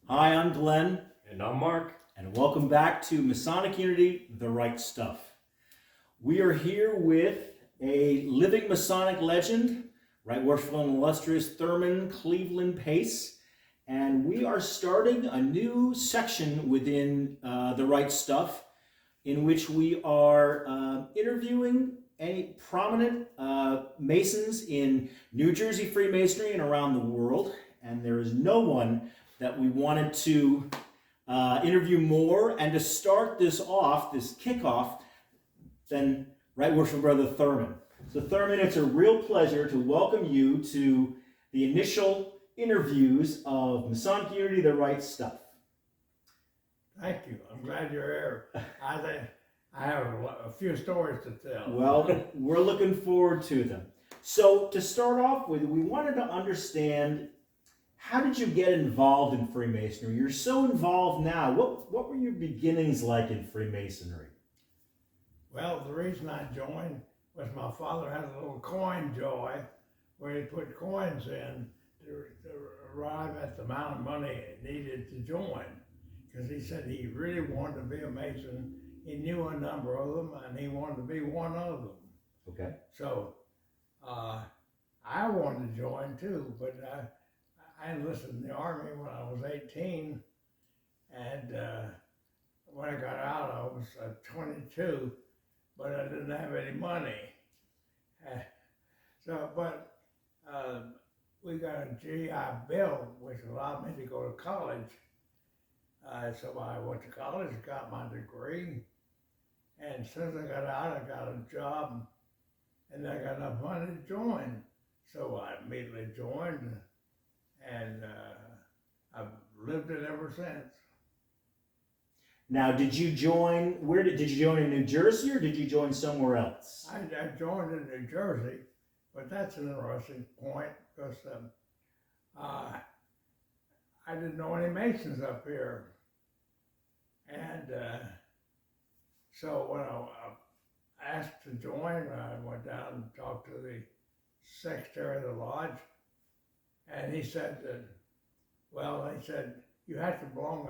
Hi, I'm Glenn. And I'm Mark. And welcome back to Masonic Unity, The Right Stuff. We are here with a living Masonic legend, Right Worshipful and illustrious Thurman Cleveland Pace. And we are starting a new section within The Right Stuff in which we are interviewing any prominent Masons in New Jersey Freemasonry and around the world. And there is no one that we wanted to interview more and to start this off, this kickoff, than Right Worshipful Brother Thurman. So Thurman, it's a real pleasure to welcome you to the initial interviews of Masonic Unity, The Right Stuff. Thank you. I'm glad you're here. I have a few stories to tell. Well, we're looking forward to them. So to start off with, we wanted to understand, how did you get involved in Freemasonry? You're so involved now. What were your beginnings like in Freemasonry? Well, the reason I joined was my father had a little coin joy where he put coins in to arrive at the amount of money needed to join. Because he said he really wanted to be a Mason. He knew a number of them and he wanted to be one of them. Okay. So I wanted to join too, but I enlisted in the Army when I was 18, and when I got out I was 22, but I didn't have any money. But we got a GI Bill which allowed me to go to college. So I went to college, got my degree, and as soon as I got out, I got a job, and I got enough money to join. So I immediately joined, and I've lived it ever since. Now, did you join, did you join in New Jersey or did you join somewhere else? I joined in New Jersey, but that's an interesting point because I didn't know any Masons up here. And so when I asked to join, I went down and talked to the secretary of the lodge, and he said that, well, he said, you have to belong,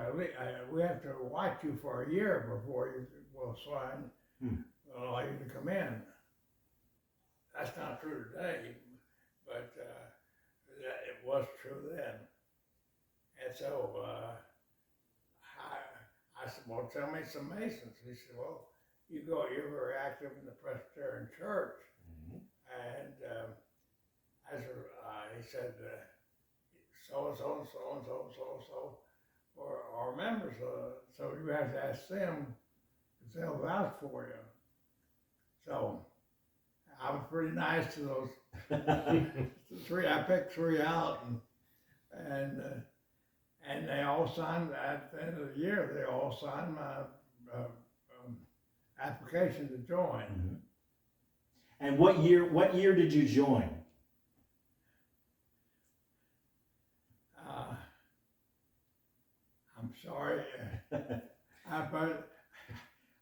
we have to watch you for a year before you will sign, allow you to come in. That's not true today, but it was true then. And so I said, well, tell me some Masons. He said, well, you're very active in the Presbyterian Church. And he said, so-and-so, and so-and-so, and so-and-so are members, so you have to ask them, because they'll vouch for you. So I was pretty nice to those three. I picked three out, and they all signed, at the end of the year, they all signed my application to join. Mm-hmm. And what year did you join? I'm sorry, but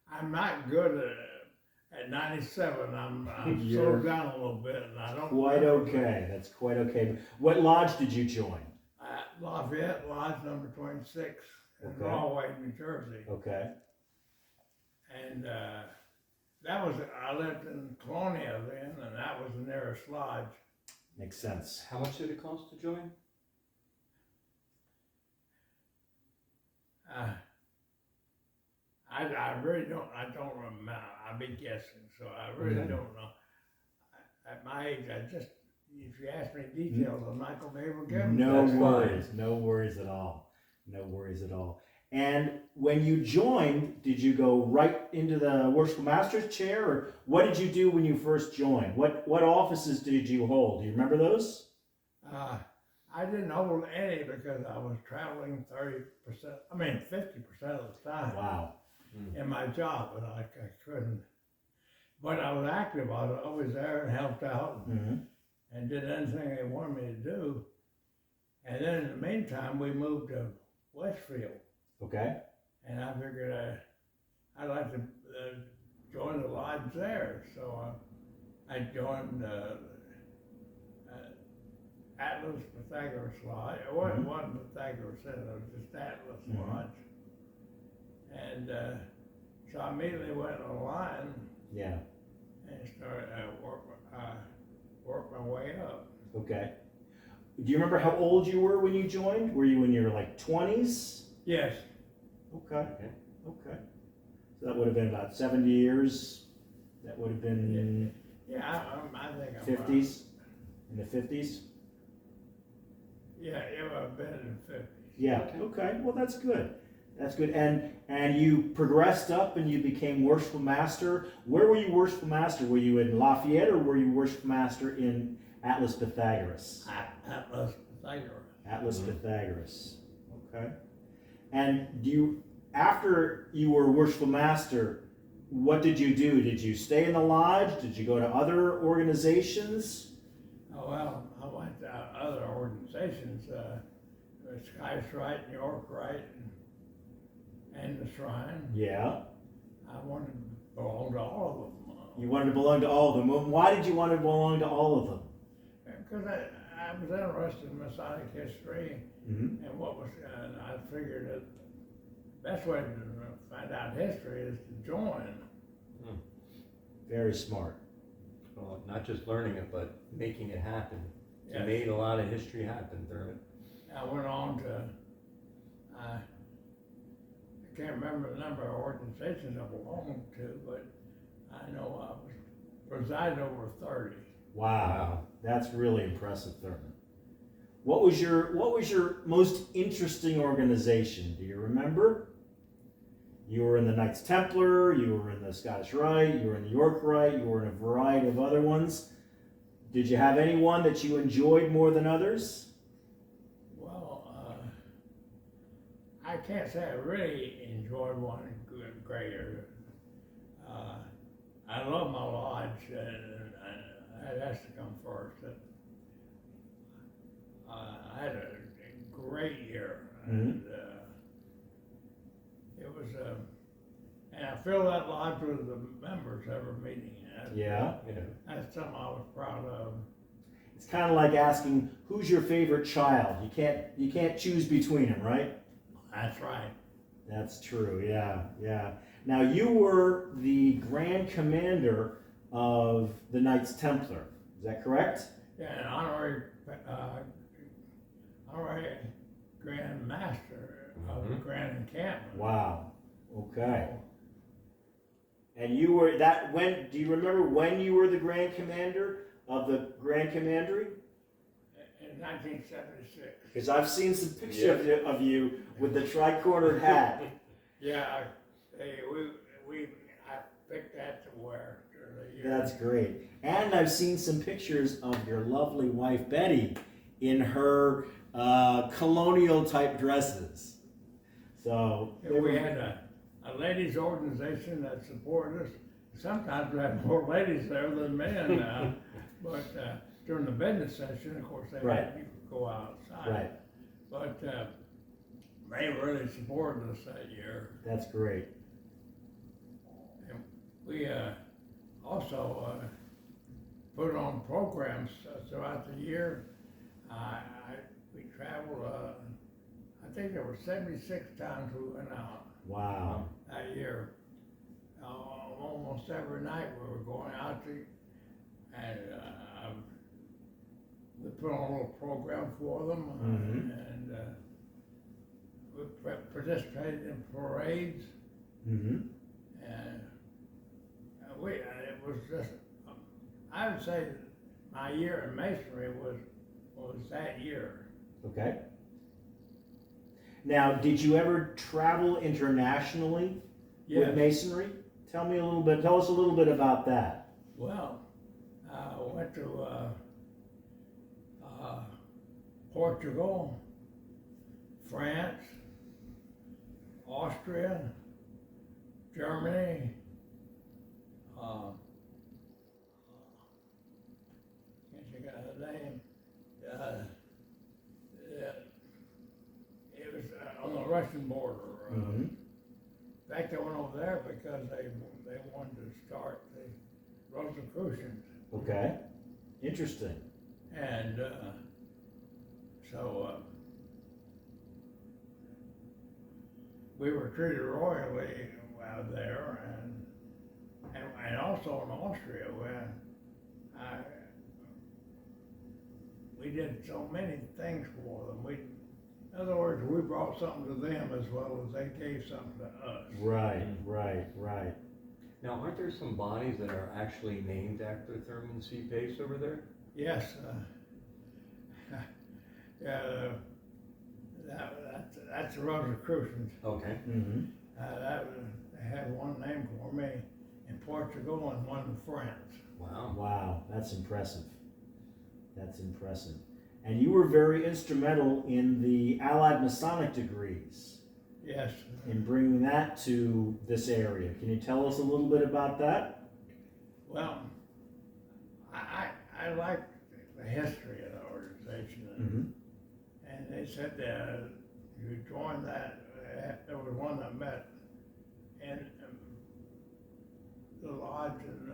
I'm not good at 97. I'm slowed down a little bit, and I don't. Quite okay. That's quite okay. What lodge did you join? Lafayette Lodge number 26 in Rahway, New Jersey. Okay. And I lived in Colonia then, and that was the nearest lodge. Makes sense. How much did it cost to join? I really don't. I don't remember. I'd be guessing, so I really don't know. At my age, if you ask me details, I'm not going to be able to give them. No worries. No worries at all. No worries at all. And when you joined, did you go right into the Worshipful Master's chair, or what did you do when you first joined? What offices did you hold? Do you remember those? I didn't hold any because I was traveling 50% of the time. Wow. In my job, and I couldn't. But I was active. I was always there and helped out and did anything they wanted me to do. And then in the meantime, we moved to Westfield. Okay. And I figured I'd like to join the lodge there. So I joined Atlas Pythagoras Lodge. It wasn't Pythagoras, it was just Atlas Lodge. And so I immediately went online Yeah. and started work my way up. Okay. Do you remember how old you were when you joined? Were you in your like 20s? Yes. Okay. Okay. So that would have been about 70 years. That would have been Yeah, I think I'm 50s. In the 50s? Yeah, it would have been in the 50s. Yeah. Okay. Well, that's good. That's good. And you progressed up and you became worshipful master. Where were you worshipful master? Were you in Lafayette or were you worshipful master in Atlas Pythagoras? Atlas Pythagoras. Atlas Pythagoras. Okay. And after you were worshipful master, what did you do? Did you stay in the lodge? Did you go to other organizations? Oh, well, I went to other organizations, Scottish Rite, New York Rite, and the Shrine. Yeah. I wanted to belong to all of them. You wanted to belong to all of them. Well, why did you want to belong to all of them? Because I was interested in Masonic history and what was, and I figured that the best way to find out history is to join. Very smart. Well, not just learning it, but making it happen. Yes. You made a lot of history happen, Thurman. I went on to, I can't remember the number of organizations I belonged to, but I know I was presided over 30. Wow. That's really impressive, Thurman. What was your most interesting organization? Do you remember? You were in the Knights Templar, you were in the Scottish Rite, you were in the York Rite, you were in a variety of other ones. Did you have any one that you enjoyed more than others? Well, I can't say I really enjoyed one greater. I love my lodge, and that has to come first. I had a great year, and it was, and I filled that lodge with the members every meeting. Yeah. That's something I was proud of. It's kind of like asking, who's your favorite child? You can't choose between them, right? That's right. That's true, yeah. Now, you were the Grand Commander of the Knights Templar, is that correct? Yeah, an honorary Grand Master of the Grand Encampment. Wow, okay. And you were do you remember when you were the Grand Commander of the Grand Commandery? In 1976. Because I've seen some pictures of you with the tri-cornered hat. Yeah, I picked that to wear during the year. That's great. And I've seen some pictures of your lovely wife, Betty, in her colonial type dresses. So we had a ladies organization that supported us. Sometimes we had more ladies there than men, but during the business session, of course, they had people go outside. Right. But they really supported us that year. That's great. And we also put on programs throughout the year. We traveled, I think there were 76 times we went out. Wow. That year. Almost every night we were going out to, and we put on a little program for them, and we participated in parades, and it was just, I would say my year in Masonry was that year. Okay. Now, did you ever travel internationally with Masonry? Tell us a little bit about that. Well, I went to Portugal, France, Austria, Germany, can't think of the name. It was on the Russian border. In fact, I went over there because they wanted to start the Rosicrucians. Okay. Interesting. And So we were treated royally out there, and also in Austria, where we did so many things for them. In other words, we brought something to them as well as they gave something to us. Right, right. Now, aren't there some bodies that are actually named after Thurman C. Pace over there? Yes. Yeah, that's the Rosicrucians. Okay. Mm-hmm. They had one name for me in Portugal and one in France. Wow. Wow, that's impressive. That's impressive. And you were very instrumental in the Allied Masonic degrees, Yes. in bringing that to this area. Can you tell us a little bit about that? Well, I like the history of the organization, Mm-hmm. and they said you join that. There was one that met in the lodge in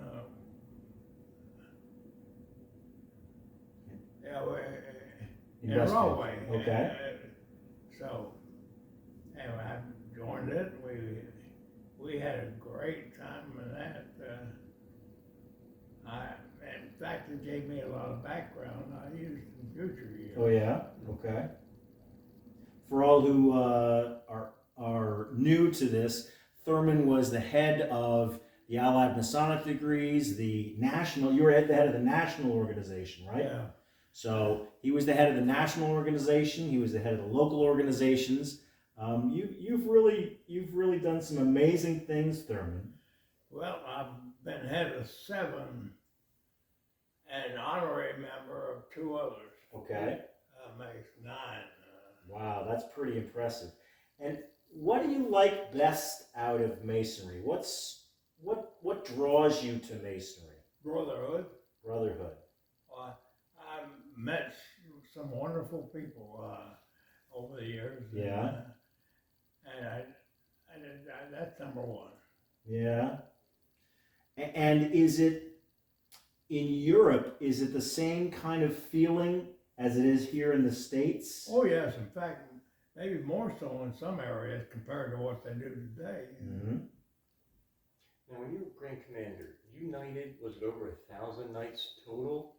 Westfield. Norway. Okay. So, anyway, I joined it. We had a great time in that. In fact, it gave me a lot of background I used in future years. Oh yeah. Okay. For all who are new to this, Thurman was the head of the Allied Masonic degrees, the national. You were the head of the national organization, right? Yeah. So he was the head of the national organization. He was the head of the local organizations. You've really done some amazing things, Thurman. Well, I've been head of 7 and honorary member of 2 others. Okay. Makes 9. Wow, that's pretty impressive. And what do you like best out of Masonry? What draws you to Masonry? Brotherhood. Brotherhood. I've met some wonderful people over the years. Yeah. And that's number 1. Yeah. And is it, in Europe, is it the same kind of feeling as it is here in the States? Oh yes, in fact, maybe more so in some areas compared to what they do today. Mm-hmm. Now, when you were Grand Commander, you knighted, was it over 1,000 knights total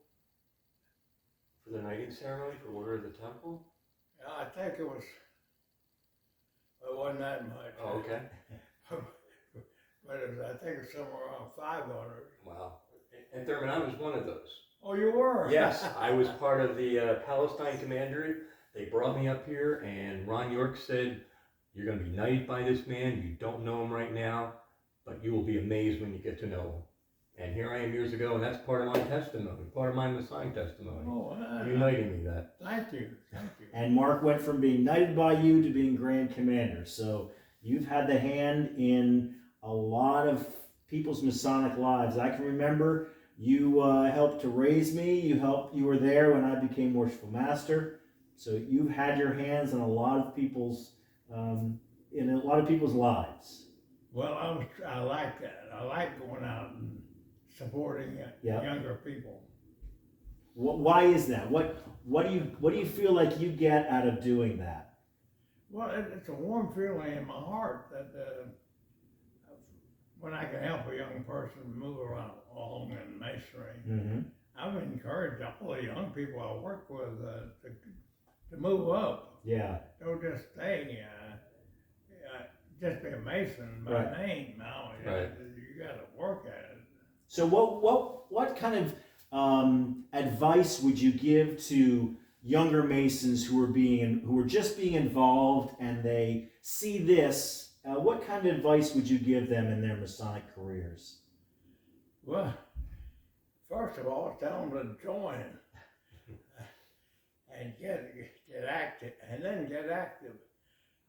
for the knighting ceremony for Order of the Temple? I think it wasn't that much. Oh, okay. But I think it's somewhere around 500. Wow. And Thurman, I was one of those. Oh, you were? Yes, I was part of the Palestine Commandery. They brought me up here, and Ron York said, "You're going to be knighted by this man. You don't know him right now, but you will be amazed when you get to know him." And here I am years ago, and that's part of my testimony, part of my Masonic testimony. Oh, You knighting me that. Thank you. And Mark went from being knighted by you to being Grand Commander. So you've had the hand in a lot of people's Masonic lives. I can remember you helped to raise me. You were there when I became Worshipful Master. So you've had your hands in a lot of people's lives. Well, I like that. I like going out and supporting younger people. Why is that? What do you feel like you get out of doing that? Well, it's a warm feeling in my heart that when I can help a young person move along in Masonry, Mm-hmm. I've encouraged all the young people I work with to move up. Yeah. Don't just stay, just be a Mason by Right. name now. Right. You got to work at it. So what kind of advice would you give to younger Masons who are just being involved and they see this? What kind of advice would you give them in their Masonic careers? Well, first of all, tell them to join and get active, and then get active.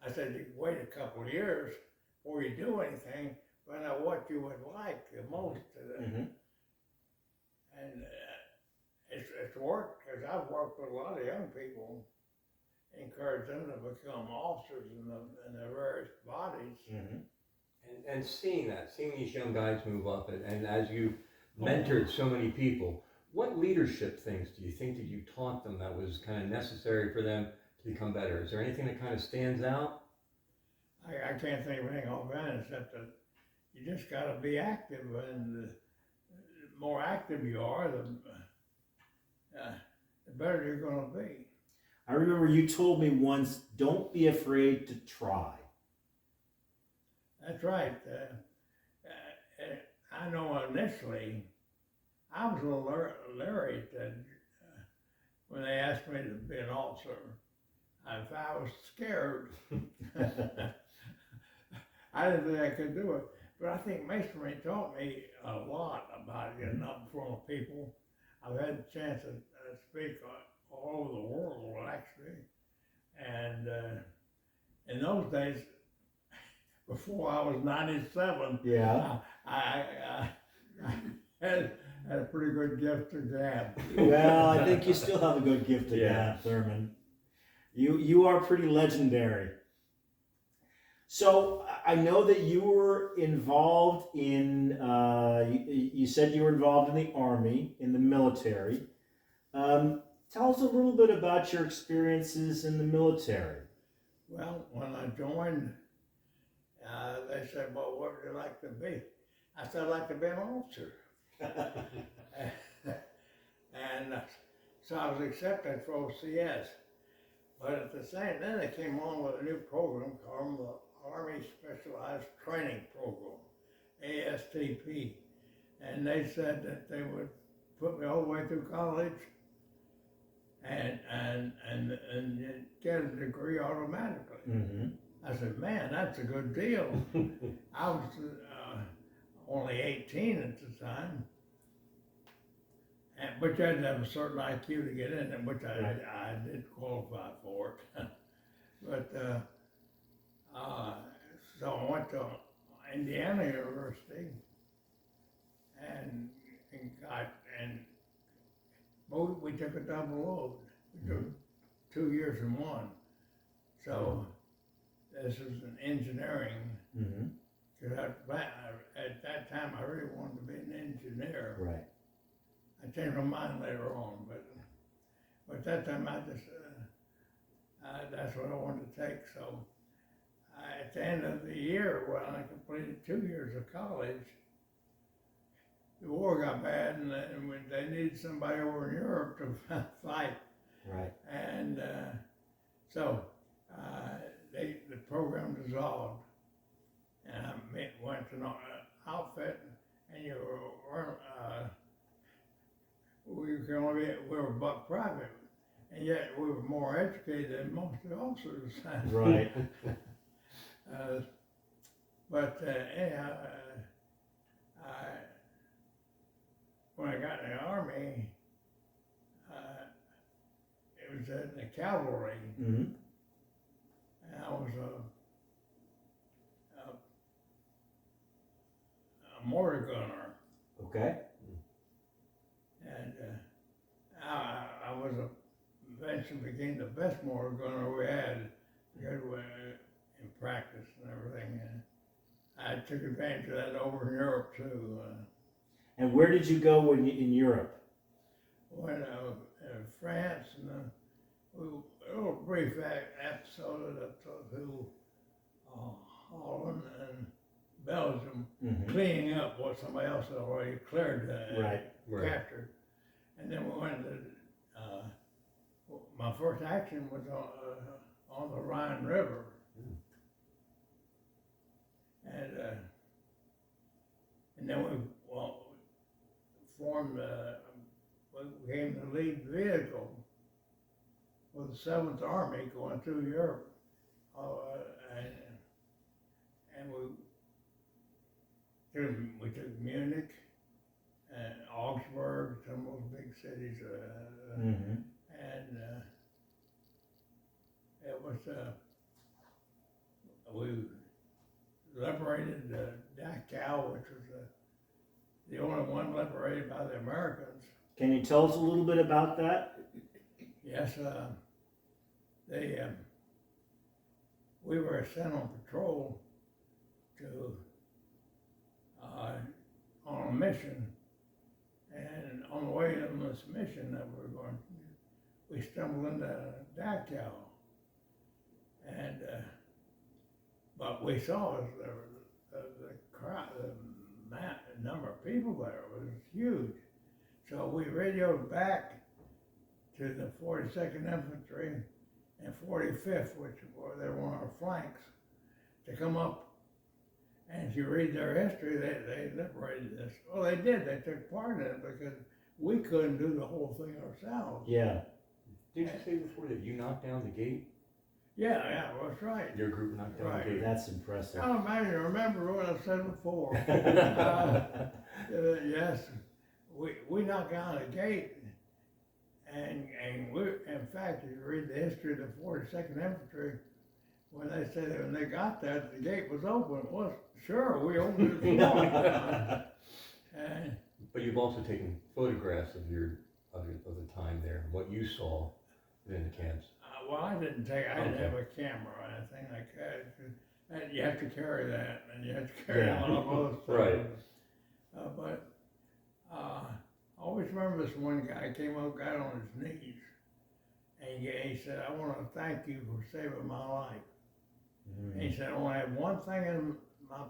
I said, you wait a couple of years before you do anything, find out what you would like the most. Mm-hmm. And it's worked, because I've worked with a lot of young people, encourage them to become officers in the various bodies. Mm-hmm. And seeing these young guys move up, and as you mentored so many people, What leadership things do you think that you taught them that was kind of necessary for them to become better? Is there anything that kind of stands out? I can't think of anything offhand except that you just got to be active, and the more active you are, the better you're going to be. I remember you told me once, don't be afraid to try. That's right. I know initially I was a little leery that when they asked me to be an officer, if I was scared, I didn't think I could do it. But I think Masonry taught me a lot about getting up in front of people. I've had the chance to speak all over the world, actually. And in those days, before I was 97, Yeah. I had a pretty good gift to gab. Well, I think you still have a good gift to gab, Thurman. You are pretty legendary. So I know that you were involved in, you said you were involved in the Army, in the military. Tell us a little bit about your experiences in the military. Well, when I joined, they said, well, what would you like to be? I said, I'd like to be an officer. And so I was accepted for OCS. But at the same time, they came on with a new program called the Army Specialized Training Program, ASTP. And they said that they would put me all the way through college and get a degree automatically. Mm-hmm. I said, man, that's a good deal. I was only 18 at the time. But you had to have a certain IQ to get in, and which I did qualify for it. But so I went to Indiana University and we took a double load. We took 2 years in one. So this was an engineering. Because at that time I really wanted to be an engineer. Right. I changed my mind later on, but at that time I just that's what I wanted to take. So at the end of the year, when I completed 2 years of college, the war got bad, and they needed somebody over in Europe to fight. Right. And so the program dissolved, and I went to an outfit, and you were we were buck private, and yet we were more educated than most of the officers. Right. But anyhow, when I got in the Army, it was in the cavalry, Mm-hmm. and I was a mortar gunner. Okay. And I was eventually became the best mortar gunner we had, because in practice and everything. And I took advantage of that over in Europe too. And where did you go in Europe? Went in France, and a little brief episode through Holland and Belgium, cleaning up what somebody else had already cleared captured. And then we went to, my first action was on the Rhine River. And then we formed, we became the lead vehicle for the 7th Army going through Europe. And we took Munich, and Augsburg, some of those big cities, and it was, we liberated Dachau, which was the only one liberated by the Americans. Can you tell us a little bit about that? Yes, we were sent on patrol to on a mission, and on the way on this mission that we were going, we stumbled into Dachau. And, but we saw the crowd, the number of people there was huge. So we radioed back to the 42nd Infantry and 45th, which were they were on our flanks, to come up. And if you read their history, they liberated this. Well, they did. They took part in it because we couldn't do the whole thing ourselves. Yeah. Did you say before that you knocked down the gate? Yeah, that's right. Your group knocked down Right. the gate. That's impressive. Oh, man, you remember what I said before. Yes, we knocked down the gate, and we, in fact, if you read the history of the 42nd Infantry, when they said that when they got there, the gate was open. Well, sure, we opened it for them. And But you've also taken photographs of the time there, what you saw in the camps. well, I didn't Okay. have a camera or anything like that. And you have to carry that, and you have to carry a lot of other stuff. Right. But I always remember this one guy came up, got on his knees, and he said, "I want to thank you for saving my life." And he said, "I only have one thing in my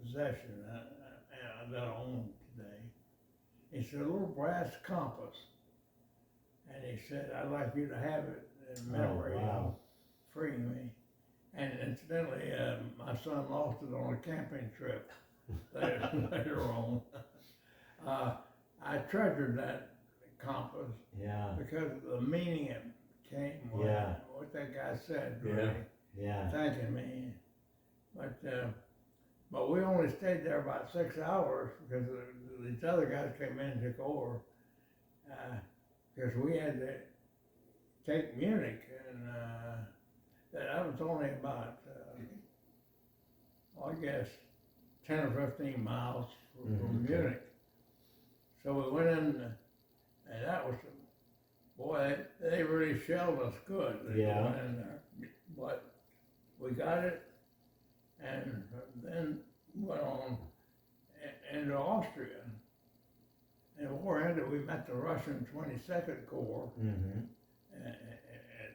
possession that I own today." He said, "A little brass compass." And he said, "I'd like you to have it in memory of freeing me." And incidentally, my son lost it on a camping trip later on. I treasured that compass Yeah. because of the meaning it came with what that guy said, really, Yeah. thanking me. But we only stayed there about 6 hours because these other guys came in and took over. Because we had to take Munich, and that was only about, I guess, 10 or 15 miles from Munich. So we went in, and that was, boy, they really shelled us good. They went in there. But we got it, and then went on into Austria. And the war ended, we met the Russian 22nd Corps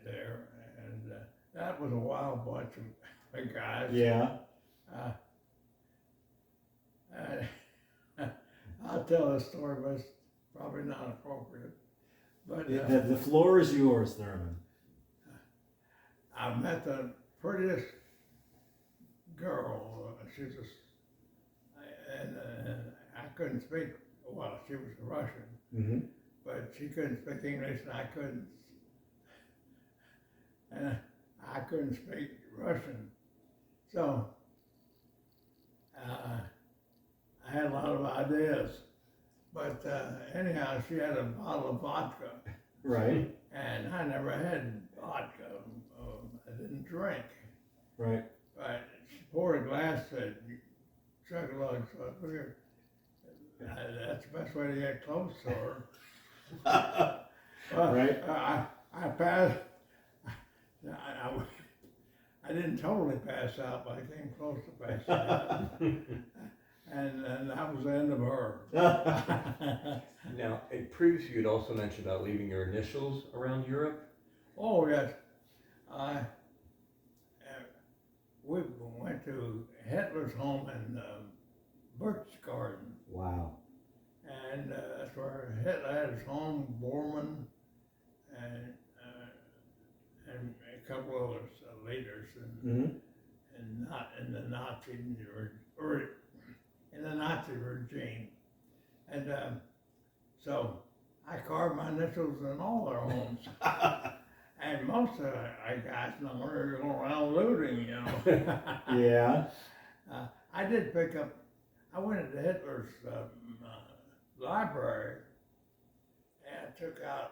there, and that was a wild bunch of guys. Yeah. I'll tell this story, but it's probably not appropriate. But The floor is yours, Thurman. I met the prettiest girl. She was, and I couldn't speak. Well, she was Russian, but she couldn't speak English, and I couldn't. And I couldn't speak Russian, so I had a lot of ideas. But anyhow, she had a bottle of vodka. Right. And I never had vodka. I didn't drink. Right. But she poured a glass, said, chug a lug. So I figured that's the best way to get close to her. Right. I passed. I didn't totally pass out, but I came close to passing out. And that was the end of her. Now, previously you'd also mentioned about leaving your initials around Europe. Oh, yes. We went to Hitler's home in Berchtesgaden. Wow. And that's where Hitler had his home, Bormann, and a couple of other leaders, and not in the Nazi or in the Nazi regime. And so I carved my initials in all their homes. And most of the guys were going around looting, you know. Yeah. I did pick up, I went into Hitler's library, and I took out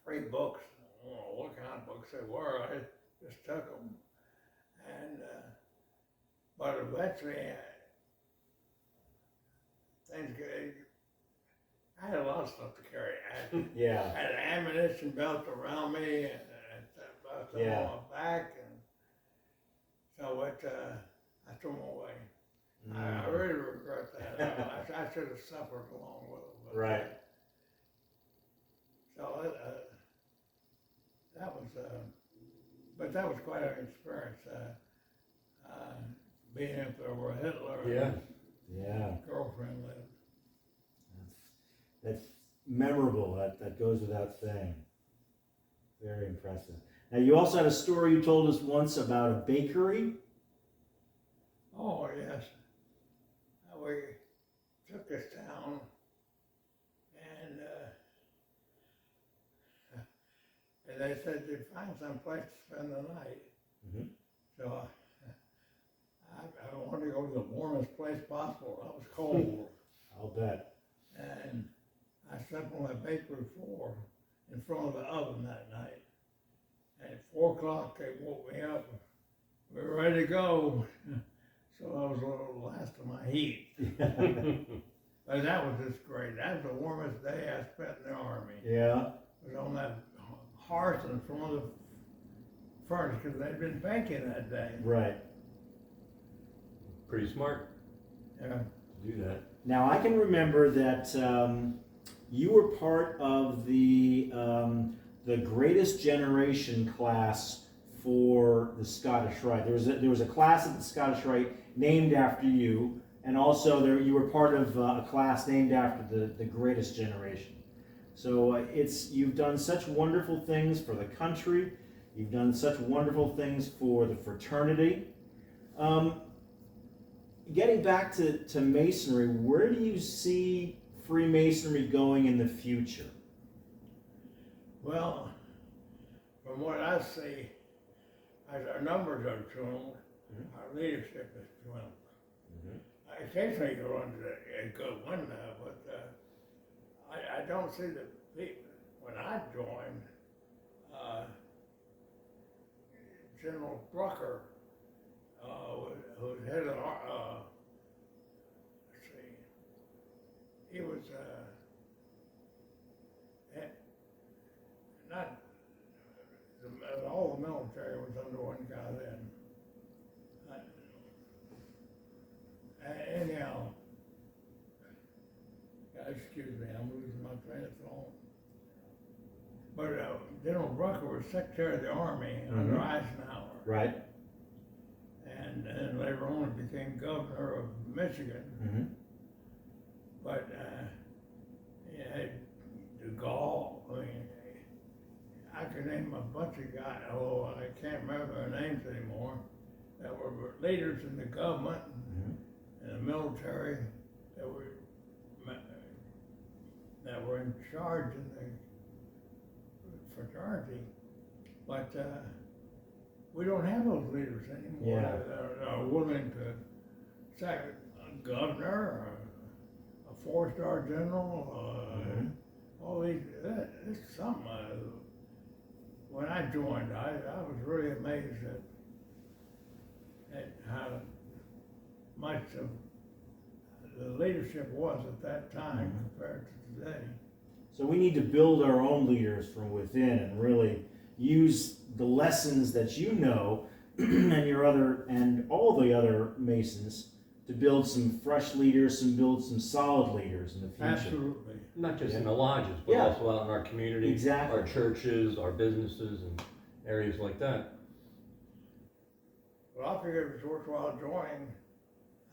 3 books. I don't know what kind of books they were. I just took them. And, but eventually, I had a lot of stuff to carry. I had an ammunition belt around me, and a belt on my back, and so I threw them away. I really regret that. I should have suffered along with them. But, Right. So that was, but that was quite an experience. Being up there where Hitler and Yeah. his girlfriend lived. That's memorable. That goes without saying. Very impressive. Now, you also had a story you told us once about a bakery. Oh, yes. We took this town and they said they'd find some place to spend the night. Mm-hmm. So I wanted to go to the warmest place possible. I was cold. I'll bet. And I slept on that bakery floor in front of the oven that night. And at 4 o'clock, they woke me up. We were ready to go. So I was a little last of my heat. But that was just great. That was the warmest day I spent in the Army. Yeah. It was on that hearth in front of the furnace because they'd been baking that day. Right. Pretty smart Yeah. to do that. Now, I can remember that you were part of the Greatest Generation class for the Scottish Rite. There was a class at the Scottish Rite named after you, and also you were part of a class named after the Greatest Generation. So you've done such wonderful things for the country. You've done such wonderful things for the fraternity. Getting back to Masonry, where do you see Freemasonry going in the future? Well, from what I see, as our numbers are tuned, our leadership is tuned. Mm-hmm. Occasionally you run into a good one, but I don't see the people. When I joined, General Brucker, who's head of let's see, he was not all the military was under one guy then. Anyhow, excuse me, I'm losing my train of thought. But General Brucker was Secretary of the Army under Eisenhower. Right. And then later on became governor of Michigan. Mm-hmm. But he had de Gaulle. I mean, I could name a bunch of guys, although I can't remember their names anymore, that were leaders in the government and the military that were in charge in the fraternity. But we don't have those leaders anymore that are willing to sack a governor or a 4-star general. All these, it's something. When I joined, I was really amazed at how much of the leadership was at that time compared to today. So we need to build our own leaders from within and really use the lessons that you know and all the other Masons to build some fresh leaders and build some solid leaders in the future. Absolutely. Not just in the lodges, but also out in our community, Exactly. our churches, our businesses, and areas like that. Well, I figured it was worthwhile joining.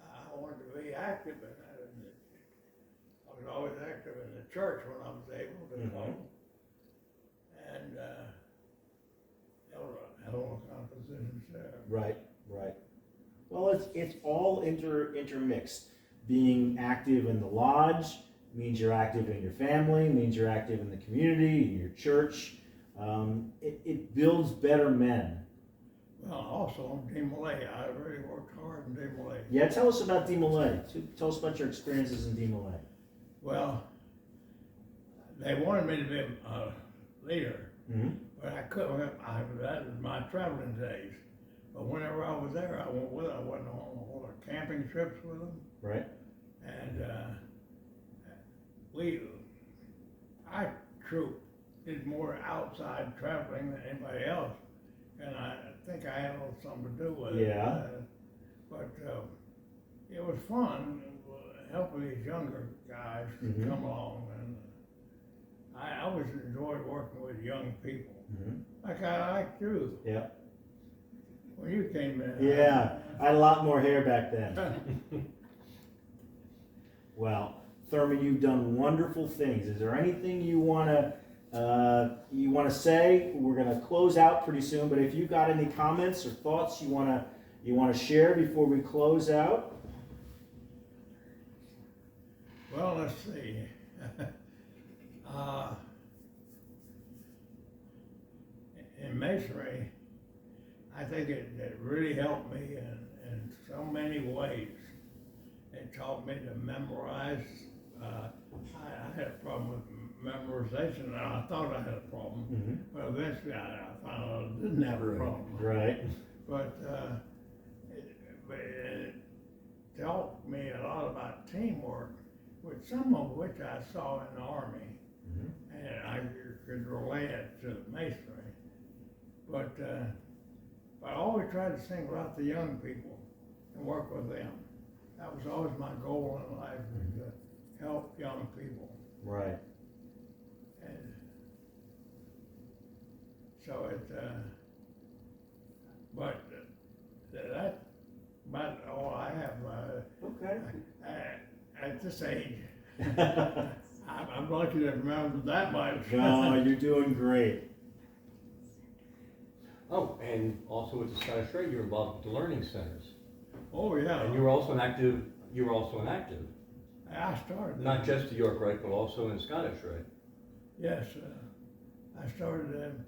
I wanted to be active in that. I was always active in the church when I was able to go. And held all kind of positions there. Right. Well, it's all intermixed. Being active in the lodge means you're active in your family, means you're active in the community, in your church. It builds better men. Well, also DeMolay, I really worked hard in DeMolay. Yeah, tell us about DeMolay. Tell us about your experiences in DeMolay. Well, they wanted me to be a leader, but I couldn't. That was my traveling days. But whenever I was there, I went with them. I went on all the camping trips with them. Right. And our troop did more outside traveling than anybody else. And I think I had a little something to do with it. Yeah. But it was fun helping these younger guys come along. And I always enjoyed working with young people. Mm-hmm. Like I like you. Yeah. When you came in. Yeah, I had a lot more hair back then. Well, Thurman, you've done wonderful things. Is there anything you wanna say? We're gonna close out pretty soon, but if you got any comments or thoughts you wanna share before we close out? Well, let's see. In Masonry, I think it really helped me in so many ways. It taught me to memorize. I had a problem with memorization, and I thought I had a problem, Mm-hmm. but eventually I found out I didn't have a problem. Right. But it taught me a lot about teamwork, some of which I saw in the Army, Mm-hmm. and I could relate it to Masonry. But I always tried to single out the young people and work with them. That was always my goal in life, was to help young people. Right. And so but that's about all I have. Okay. At this age, I'm lucky to remember that much. No, you're doing great. Oh, and also with the Scottish Rite, you're involved with the learning centers. Oh yeah. And you were also an active, I started. not just the York Rite, but also in Scottish Rite. Yes, I started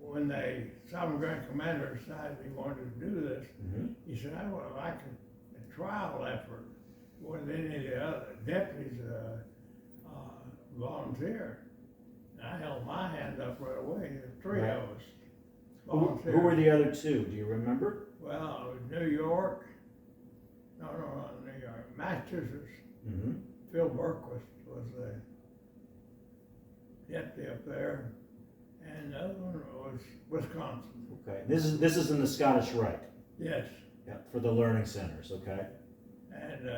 when the Sovereign Grand Commander decided he wanted to do this. Mm-hmm. He said, "I would like a trial effort. Would any of the other deputies volunteer?" And I held my hand up right away. The three Right. of us Who volunteered. were the other two? Do you remember? Well, it was New York. No, not New York. Massachusetts. Mm-hmm. Phil Berquist was the deputy up there, and the other one was Wisconsin. Okay. This is in the Scottish Rite. Yes, Yeah. For the learning centers. Okay. and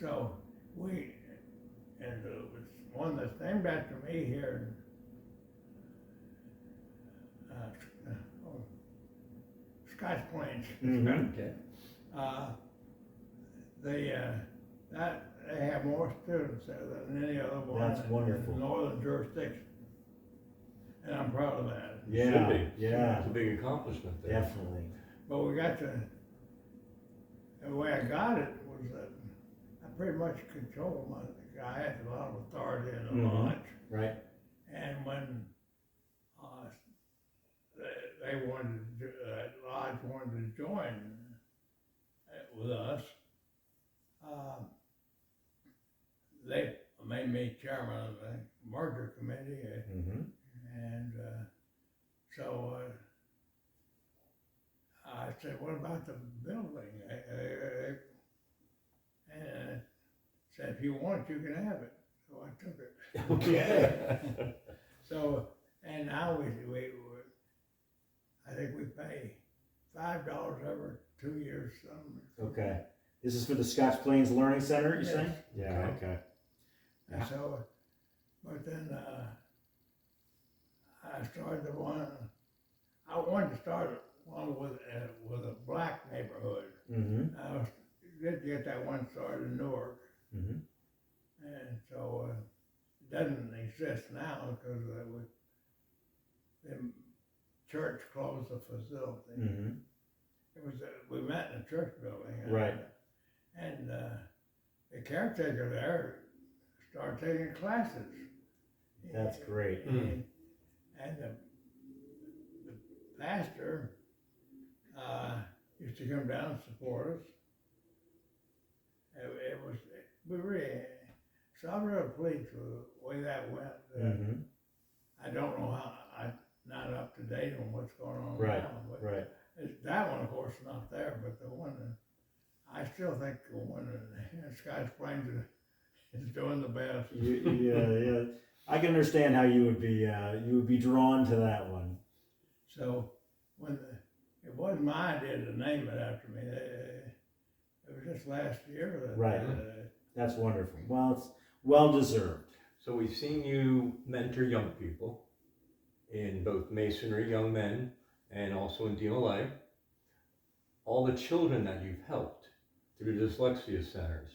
so and it was one that's named after me here in Scotch Plains. Mhm. Okay. They have more students there than any other one That's in wonderful. the northern jurisdiction, and I'm proud of that. Yeah. Should be. Yeah. It's a big accomplishment there. Definitely. But we got the way I got it was that I pretty much controlled I had a lot of authority in the Mhm. lodge, Right. and when they wanted lodge wanted to join with us, they made me chairman of the merger committee, Mm-hmm. and so I said, "What about the building?" And said, "If you want, you can have it." So I took it. Okay. So, and now I think we pay $5 every 2 years. Okay. This is for the Scotch Plains Learning Center, you Yes. saying? Yeah. Okay. And so, but then I started the one. I wanted to start one with a black neighborhood. Mm-hmm. I did get that one started in Newark, Mm-hmm. and so it doesn't exist now because the church closed the facility. Mm-hmm. It was we met in a church building, Right. And the caretaker there started taking classes. That's great. And the pastor used to come down and support us. We really, so I'm real pleased with the way that went. Mm-hmm. I don't know how, I'm not up to date on what's going on Right. now. But Right. that one, of course, is not there, but the one, I still think the one in Scotch Plains is doing the best. Yeah. I can understand how you would be drawn to that one. So when it wasn't my idea to name it after me. It was just last year that. Right. That's wonderful. Well, it's well deserved. So we've seen you mentor young people in both Masonry, young men, and also in DLA. All the children that you've helped through the dyslexia centers.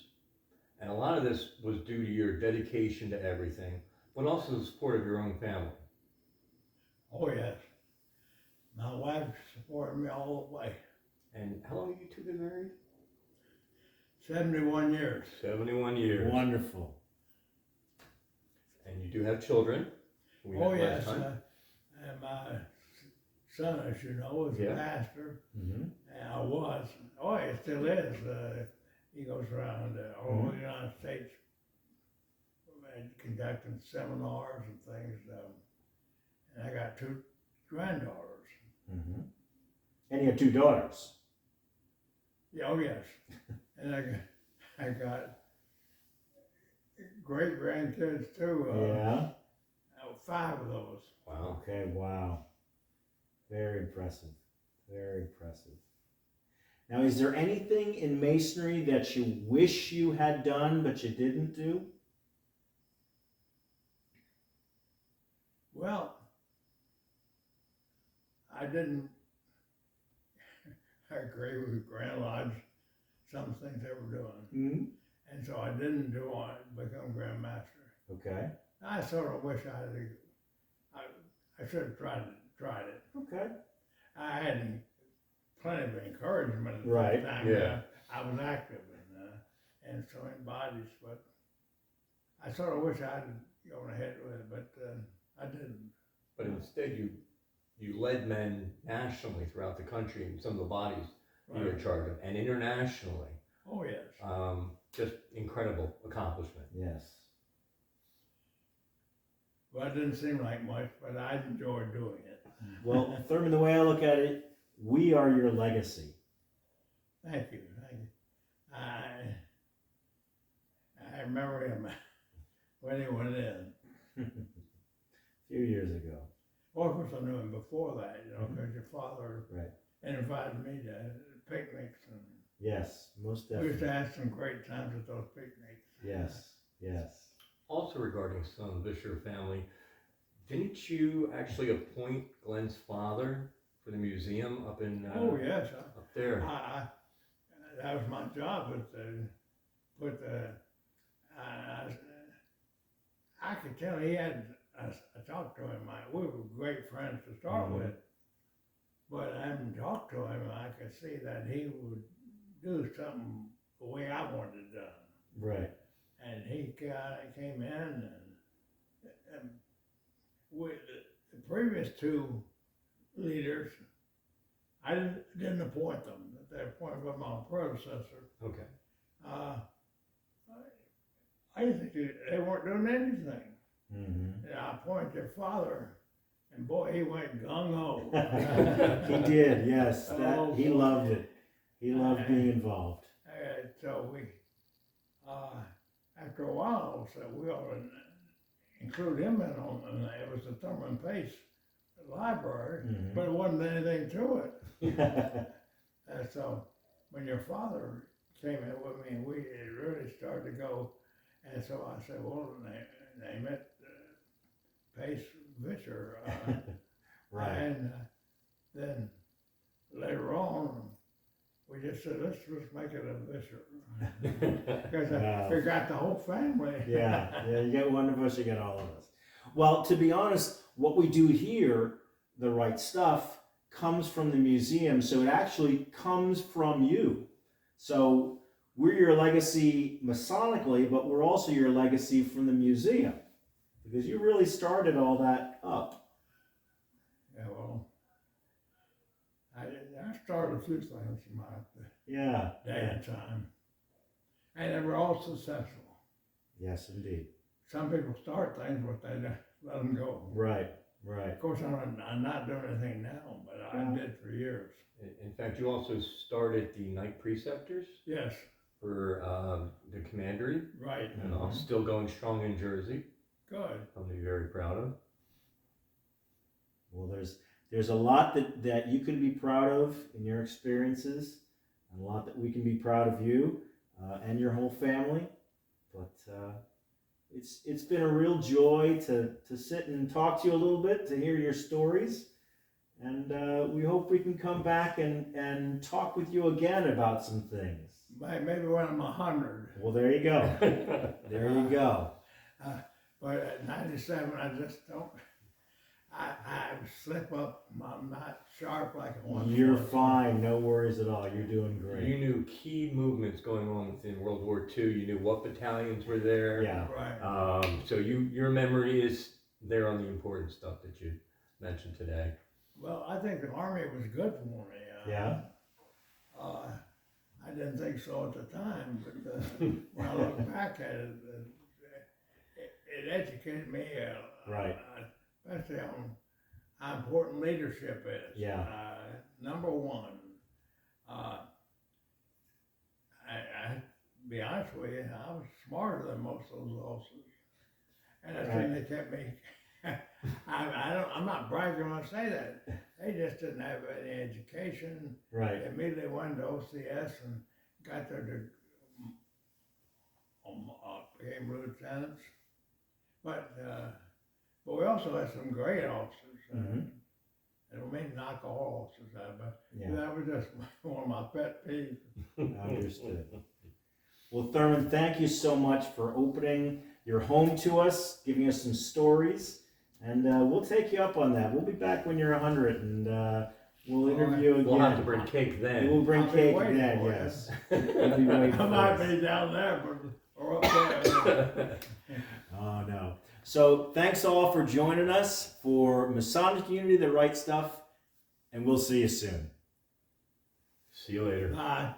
And a lot of this was due to your dedication to everything, but also the support of your own family. Oh, yes. My wife supported me all the way. And how long have you two been married? 71 years. 71 years. Wonderful. And you do have children. We Oh, met yes. last time. And my son, as you know, is Yeah. a pastor. Mm-hmm. And I was. Oh, he still is. He goes around all over the United States conducting seminars and things. And I got 2 granddaughters. Mm-hmm. And you have 2 daughters. Yeah, oh, yes. And I got great grandkids too. Yeah. 5 of those. Wow. Okay, wow. Very impressive. Very impressive. Now, is there anything in Masonry that you wish you had done but you didn't do? Well, I didn't agree with Grand Lodge, some things they were doing. Mm-hmm. And so I didn't become Grand Master. Okay. I sort of wish I should have tried it. Okay. I had plenty of encouragement at the Right, time. yeah. I was active in so many bodies, but I sort of wish I had gone ahead with it, but I didn't. But instead, you led men nationally throughout the country in some of the bodies you were in charge of, and internationally. Oh, yes. Just incredible accomplishment. Yes. Well, it didn't seem like much, but I enjoyed doing it. Well, Thurman, the way I look at it, we are your legacy. Thank you. I remember him when he went in. A few years ago. Well, of course, I knew him before that, because your father Right. invited me to picnics, and Yes, most we definitely. used to have some great times at those picnics. Yes, yes. Also regarding some of the Vischer family, didn't you actually appoint Glenn's father for the museum up in Oh, yes. up there? That was my job, I could tell he had, I talked to him, we were great friends to start with, but I hadn't talked to him, I could see that he would do something the way I wanted it done. Right. And he came in, and with the previous 2 leaders, I didn't appoint them. They appointed by my predecessor. Okay. I didn't think they weren't doing anything. Mm-hmm. And I appointed their father, and boy, he went gung-ho. He did, yes. Oh, He boy. loved it. He loved being involved. So we, after a while, said we ought to include him in on, and it was the Thurman Pace Library, Mhm. but it wasn't anything to it. And so when your father came in with me, it really started to go. And so I said, well, name it Pace Vischer. Right. And then later on, we just said, let's just make it a Vischer. Because Wow. we got the whole family. Yeah, you get one of us, you get all of us. Well, to be honest, what we do here, the Rite stuff, comes from the museum, so it actually comes from you. So we're your legacy Masonically, but we're also your legacy from the museum, because you really started all that up. Yeah, well, I started a few things in my Yeah. day and time. And they were all successful. Yes, indeed. Some people start things, but they let them go. Right, right. Of course, I'm not doing anything now, but I did for years. In fact, you also started the Night Preceptors Yes, for the commandery, right. and still going strong in Jersey. Good. Something to be very proud of. Well, there's a lot that you can be proud of in your experiences, and a lot that we can be proud of you and your whole family. But it's been a real joy to sit and talk to you a little bit, to hear your stories. And we hope we can come back and talk with you again about some things. Maybe when I'm 100. Well, there you go. There you go. But at 97, I just don't. I slip up. I'm not sharp like I once You're was. fine. No worries at all. You're doing great. You knew key movements going on within World War II. You knew what battalions were there. Yeah. Right. So your memory is there on the important stuff that you mentioned today. Well, I think the Army was good for me. Yeah. I didn't think so at the time, but when I look back at it, it educated me, Right. especially on how important leadership is. Yeah. Number one, I be honest with you, I was smarter than most of those officers, and that's when they kept me. I'm not bragging when I say that. They just didn't have any education. Right. They immediately went to OCS and got their became lieutenants. But we also had some great officers. I don't mean to knock all officers out, but that was just one of my pet peeves. Understood. Well, Thurman, thank you so much for opening your home to us, giving us some stories, and we'll take you up on that. We'll be back when you're 100, and we'll interview again. We'll have to bring cake then. We'll bring I'll be cake waiting then, for yes. you. We'll be waiting I might for be down there, or up there. Oh, no. So thanks all for joining us for Masonic Unity, the Right Stuff, and we'll see you soon. See you later. Bye.